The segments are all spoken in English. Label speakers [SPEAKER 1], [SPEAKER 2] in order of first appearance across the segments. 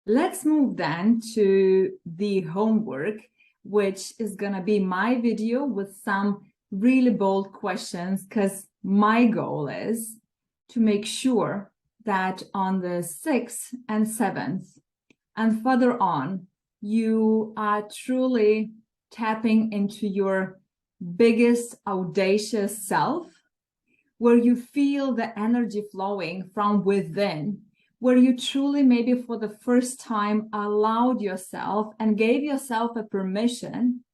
[SPEAKER 1] Let's move then to the homework, which is going to be my video with some really bold questions, because my goal is to make sure that on the 6th and 7th and further on, you are truly tapping into your biggest audacious self, where you feel the energy flowing from within, where you truly maybe for the first time allowed yourself and gave yourself a permission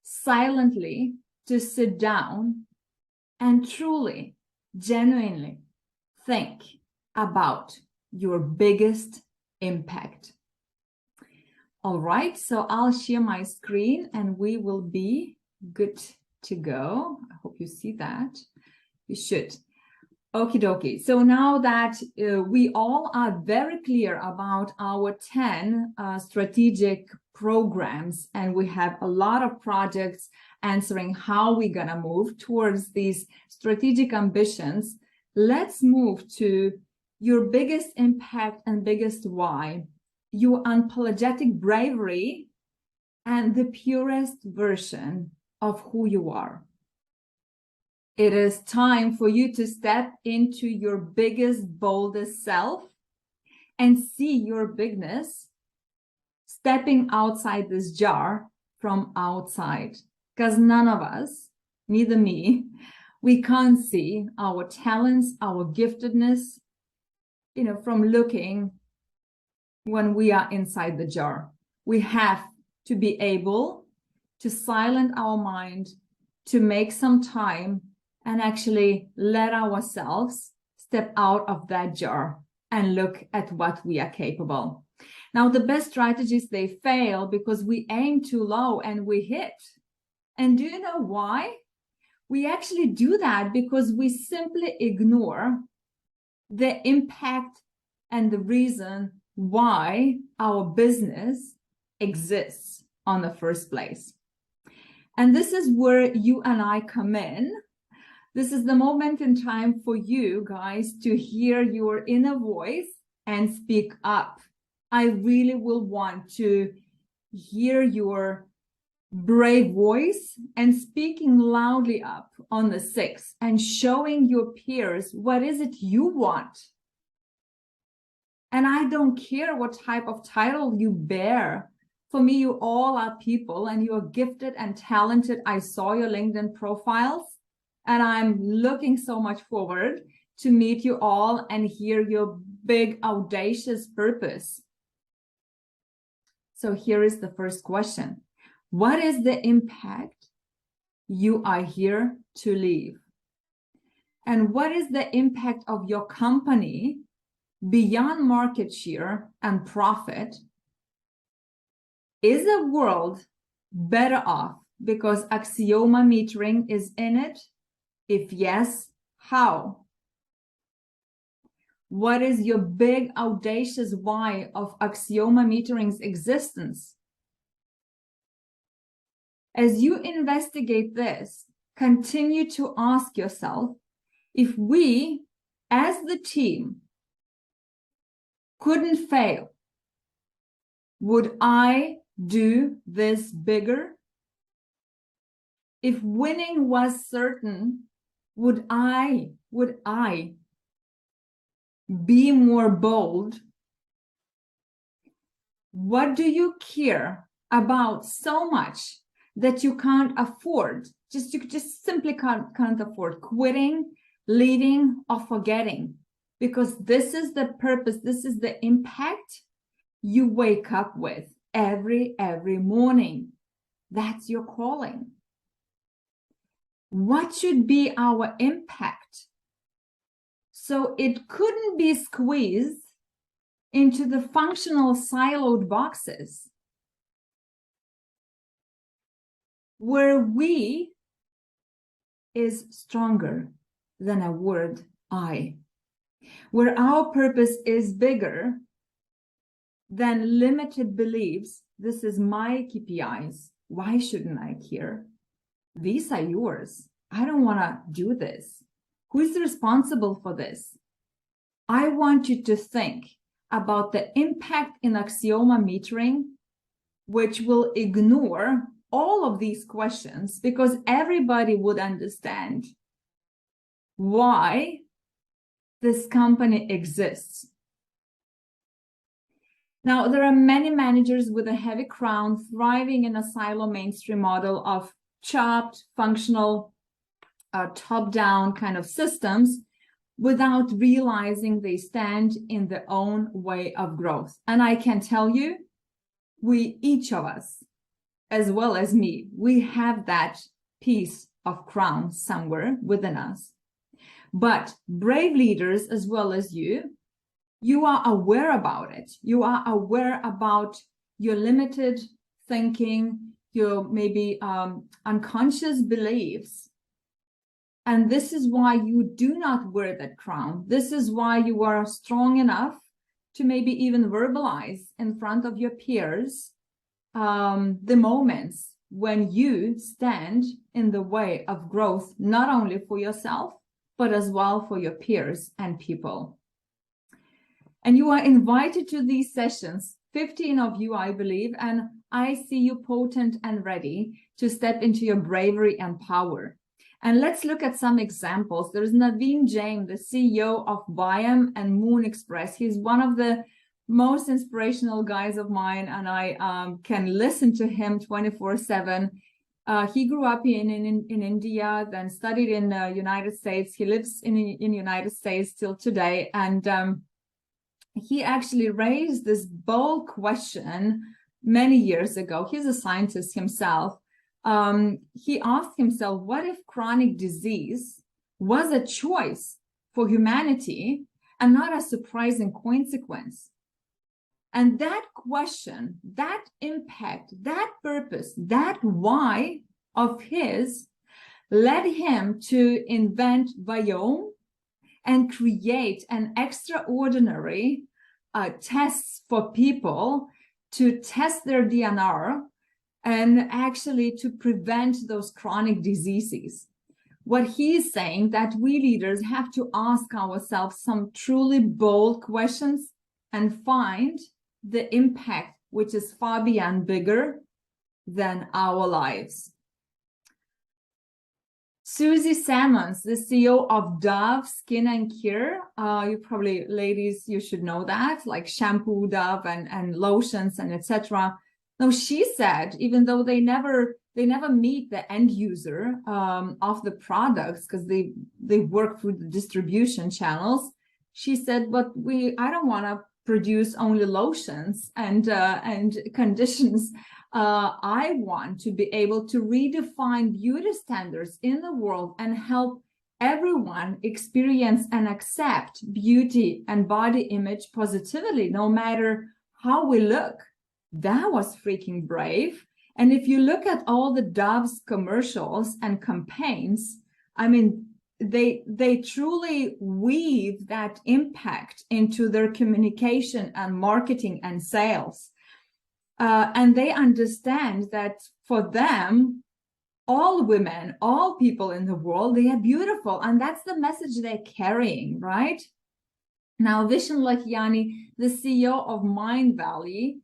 [SPEAKER 1] silently to sit down and truly, genuinely think about your biggest impact. All right, so I'll share my screen and we will be good to go. I hope you see that. You should. Okie dokie. So now that we all are very clear about our 10 strategic programs, and we have a lot of projects answering how we're going to move towards these strategic ambitions, let's move to your biggest impact and biggest why, your unapologetic bravery, and the purest version of who you are. It is time for you to step into your biggest, boldest self and see your bigness stepping outside this jar from outside. Because none of us, neither me, we can't see our talents, our giftedness, from looking when we are inside the jar. We have to be able to silence our mind, to make some time and actually let ourselves step out of that jar and look at what we are capable. Now, the best strategies, they fail because we aim too low and we hit. And do you know why? We actually do that because we simply ignore the impact and the reason why our business exists on the first place. And this is where you and I come in. This is the moment in time for you guys to hear your inner voice and speak up. I really will want to hear your brave voice and speaking loudly up on the 6th and showing your peers what is it you want. And I don't care what type of title you bear. For me, you all are people and you are gifted and talented. I saw your LinkedIn profiles. And I'm looking so much forward to meet you all and hear your big, audacious purpose. So here is the first question. What is the impact you are here to leave? And what is the impact of your company beyond market share and profit? Is the world better off because Axioma metering is in it? If yes, how? What is your big, audacious why of Axioma metering's existence? As you investigate this, continue to ask yourself, if we, as the team, couldn't fail, would I do this bigger? If winning was certain, would I be more bold? What do you care about so much that you can't afford? You just simply can't afford quitting, leaving, or forgetting, because this is the purpose, this is the impact you wake up with every morning. That's your calling. What should be our impact? So it couldn't be squeezed into the functional siloed boxes where we is stronger than a word I, where our purpose is bigger than limited beliefs. This is my KPIs. Why shouldn't I care? These are yours. I don't want to do this. Who is responsible for this? I want you to think about the impact in axioma metering, which will ignore all of these questions because everybody would understand why this company exists. Now, there are many managers with a heavy crown thriving in a silo mainstream model of chopped, functional, top-down kind of systems without realizing they stand in their own way of growth. And I can tell you, each of us, as well as me, we have that piece of crown somewhere within us. But brave leaders, as well as you are aware about it. You are aware about your limited thinking, your maybe unconscious beliefs. And this is why you do not wear that crown. This is why you are strong enough to maybe even verbalize in front of your peers the moments when you stand in the way of growth, not only for yourself, but as well for your peers and people. And you are invited to these sessions, 15 of you, I believe, and I see you potent and ready to step into your bravery and power. And let's look at some examples. There's Naveen Jain, the CEO of Biome and Moon Express. He's one of the most inspirational guys of mine, and I can listen to him 24/7. He grew up in India, then studied in the United States. He lives in United States till today, and he actually raised this bold question many years ago. He's a scientist himself. He asked himself, what if chronic disease was a choice for humanity and not a surprising consequence? And that question, that impact, that purpose, that why of his led him to invent Biome and create an extraordinary tests for people to test their DNR and actually to prevent those chronic diseases. What he's saying that we leaders have to ask ourselves some truly bold questions and find the impact which is far beyond bigger than our lives. Susie Salmons, the CEO of Dove Skin and Care. You probably, ladies, you should know that, like shampoo, Dove, and lotions, and etc. Now, she said, even though they never meet the end user of the products because they work through the distribution channels, she said, but I don't want to produce only lotions and conditions. I want to be able to redefine beauty standards in the world and help everyone experience and accept beauty and body image positively, no matter how we look. That was freaking brave. And if you look at all the Dove's commercials and campaigns, I mean, they truly weave that impact into their communication and marketing and sales. And they understand that for them, all women, all people in the world, they are beautiful. And that's the message they're carrying, right? Now, Vishen Lakhiani, the CEO of Mind Valley,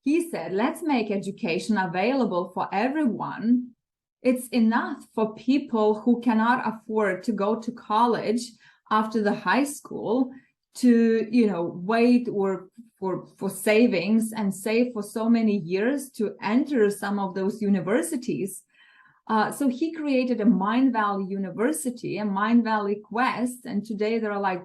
[SPEAKER 1] he said, let's make education available for everyone. It's enough for people who cannot afford to go to college after the high school to, wait or for savings and save for so many years to enter some of those universities. So he created a Mind Valley University, a Mind Valley Quest, and today there are like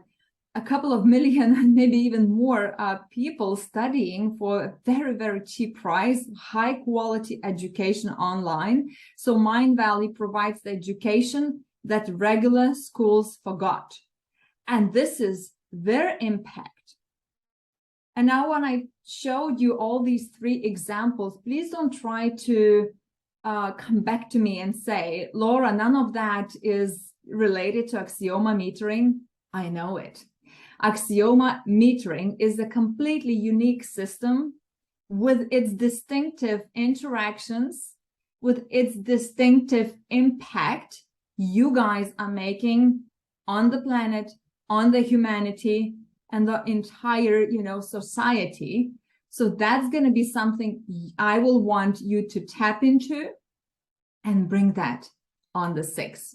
[SPEAKER 1] a couple of million, maybe even more people studying for a very, very cheap price, high quality education online. So Mind Valley provides the education that regular schools forgot. And this is their impact. And now when I showed you all these 3 examples, please don't try to come back to me and say, Laura, none of that is related to axioma metering. I know it. Axioma metering is a completely unique system with its distinctive interactions, with its distinctive impact you guys are making on the planet, on the humanity, and the entire, society. So that's going to be something I will want you to tap into and bring that on the 6th.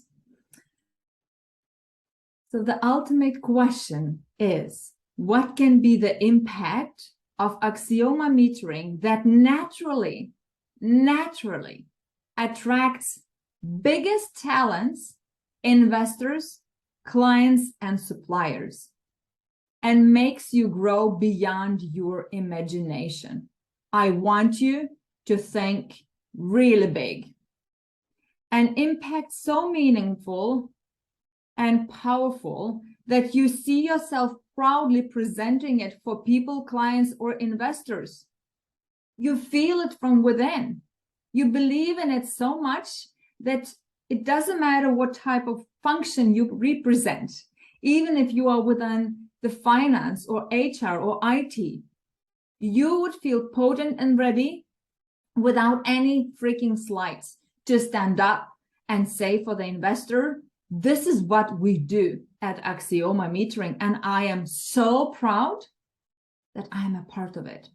[SPEAKER 1] So the ultimate question is, what can be the impact of axioma metering that naturally attracts biggest talents, investors, clients, and suppliers, and makes you grow beyond your imagination? I want you to think really big. An impact so meaningful and powerful that you see yourself proudly presenting it for people, clients, or investors. You feel it from within. You believe in it so much that it doesn't matter what type of function you represent, even if you are within the finance or HR or IT, you would feel potent and ready without any freaking slides to stand up and say for the investor, this is what we do at Axioma Metering, and I am so proud that I'm a part of it.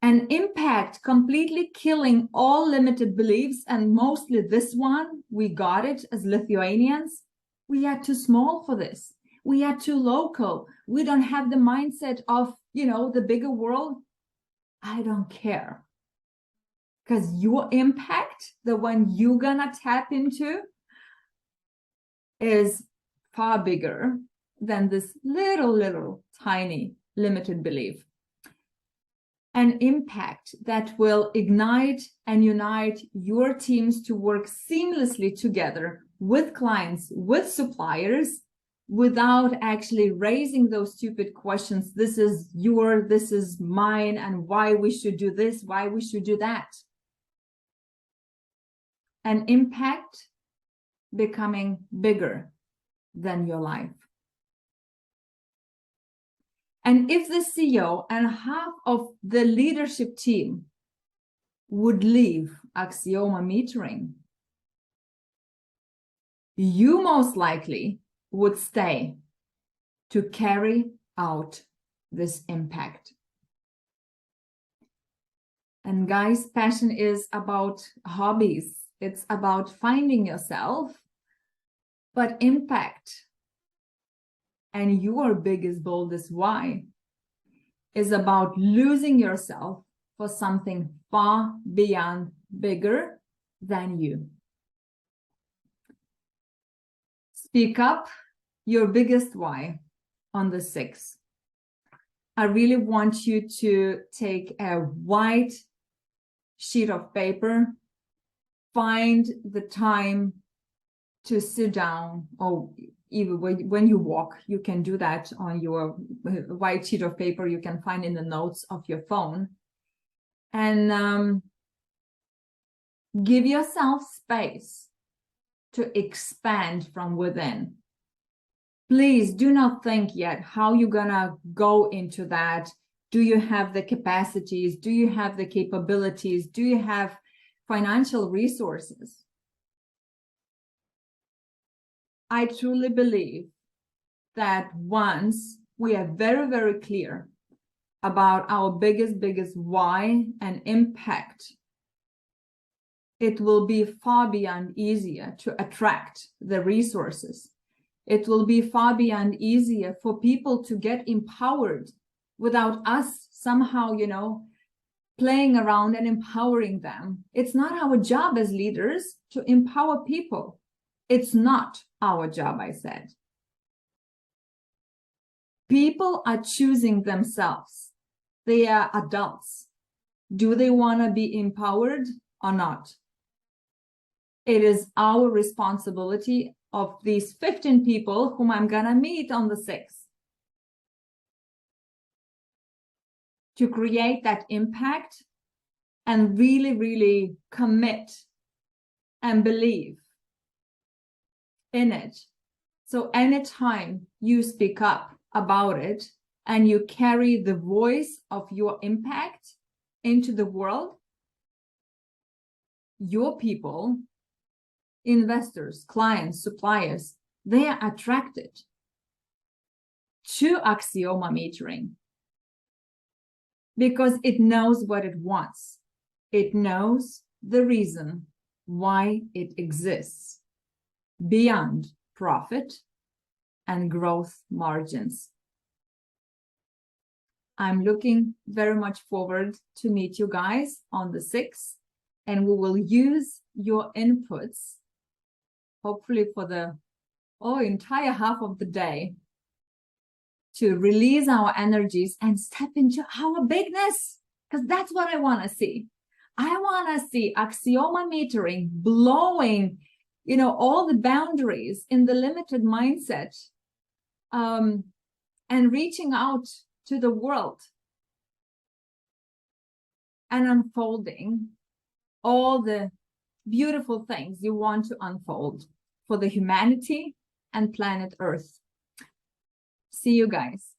[SPEAKER 1] An impact completely killing all limited beliefs, and mostly this one, we got it as Lithuanians. We are too small for this. We are too local. We don't have the mindset of, the bigger world. I don't care. Because your impact, the one you're gonna tap into, is far bigger than this little tiny limited belief. An impact that will ignite and unite your teams to work seamlessly together with clients, with suppliers, without actually raising those stupid questions. This is this is mine, and why we should do this, why we should do that. An impact becoming bigger than your life. And if the CEO and half of the leadership team would leave Axioma Metering, you most likely would stay to carry out this impact. And guys, passion is about hobbies. It's about finding yourself, but impact and your biggest, boldest why is about losing yourself for something far beyond bigger than you. Speak up your biggest why on the 6th. I really want you to take a white sheet of paper, find the time to sit down, or even when you walk, you can do that on your white sheet of paper you can find in the notes of your phone, and give yourself space to expand from within. Please do not think yet how you're gonna go into that. Do you have the capacities? Do you have the capabilities? Do you have financial resources? I truly believe that once we are very, very clear about our biggest why and impact, it will be far beyond easier to attract the resources. It will be far beyond easier for people to get empowered without us somehow, playing around and empowering them. It's not our job as leaders to empower people. It's not our job, I said. People are choosing themselves. They are adults. Do they want to be empowered or not? It is our responsibility of these 15 people whom I'm going to meet on the 6th to create that impact and really, really commit and believe in it. So anytime you speak up about it and you carry the voice of your impact into the world, your people, investors, clients, suppliers, they are attracted. to axioma metering because it knows what it wants. It knows the reason why it exists beyond profit and growth margins. I'm looking very much forward to meet you guys on the 6th, and we will use your inputs, hopefully for the entire half of the day, to release our energies and step into our bigness, because that's what I want to see. I want to see axioma metering blowing, all the boundaries in the limited mindset, and reaching out to the world and unfolding all the beautiful things you want to unfold for the humanity and planet Earth. See you guys.